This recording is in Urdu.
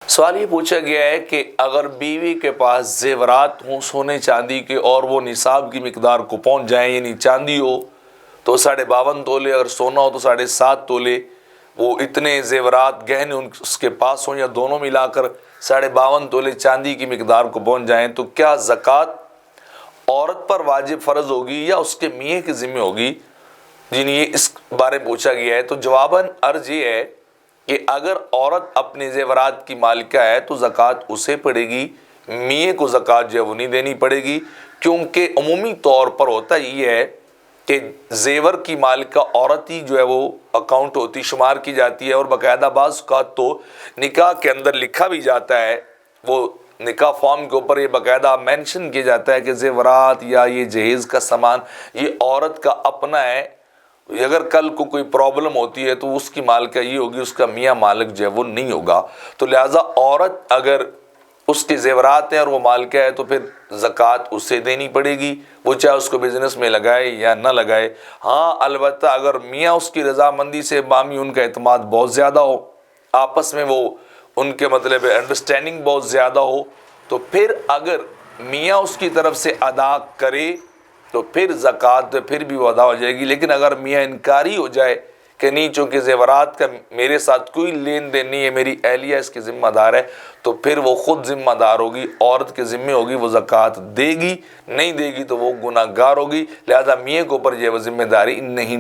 سوال یہ پوچھا گیا ہے کہ اگر بیوی کے پاس زیورات ہوں سونے چاندی کے اور وہ نصاب کی مقدار کو پہنچ جائیں، یعنی چاندی ہو تو 52.5 تولے، اگر سونا ہو تو 7.5 تولے، وہ اتنے زیورات گہنے اس کے پاس ہوں یا دونوں ملا کر 52.5 تولے چاندی کی مقدار کو پہنچ جائیں، تو کیا زکوٰۃ عورت پر واجب فرض ہوگی یا اس کے میاں کے ذمہ ہوگی؟ یہ اس بارے میں پوچھا گیا ہے۔ تو جواباً عرض یہ ہے کہ اگر عورت اپنے زیورات کی مالکہ ہے تو زکوٰۃ اسے پڑے گی، میاں کو زکوٰۃ جو ہے وہ نہیں دینی پڑے گی، کیونکہ عمومی طور پر ہوتا یہ ہے کہ زیور کی مالکہ عورت ہی جو ہے وہ اکاؤنٹ ہوتی، شمار کی جاتی ہے، اور باقاعدہ بعض اوقات تو نکاح کے اندر لکھا بھی جاتا ہے، وہ نکاح فارم کے اوپر یہ باقاعدہ مینشن کیا جاتا ہے کہ زیورات یا یہ جہیز کا سامان یہ عورت کا اپنا ہے، اگر کل کو کوئی پرابلم ہوتی ہے تو اس کی مالکہ یہ ہوگی، اس کا میاں مالک جو ہے وہ نہیں ہوگا۔ تو لہٰذا عورت اگر اس کے زیورات ہیں اور وہ مالکہ ہے تو پھر زکوٰۃ اسے دینی پڑے گی، وہ چاہے اس کو بزنس میں لگائے یا نہ لگائے۔ ہاں البتہ اگر میاں اس کی رضامندی سے، بامی ان کا اعتماد بہت زیادہ ہو، آپس میں وہ ان کے مطلب انڈرسٹینڈنگ بہت زیادہ ہو، تو پھر اگر میاں اس کی طرف سے ادا کرے تو پھر زکوٰۃ پھر بھی وہ ادا ہو جائے گی۔ لیکن اگر میاں انکاری ہو جائے کہ نہیں، چونکہ زیورات کا میرے ساتھ کوئی لین دین نہیں ہے، میری اہلیہ اس کی ذمہ دار ہے، تو پھر وہ خود ذمہ دار ہوگی، عورت کے ذمہ ہوگی، وہ زکوٰۃ دے گی، نہیں دے گی تو وہ گناہ گار ہوگی۔ لہذا میاں کے اوپر یہ وہ ذمہ داری نہیں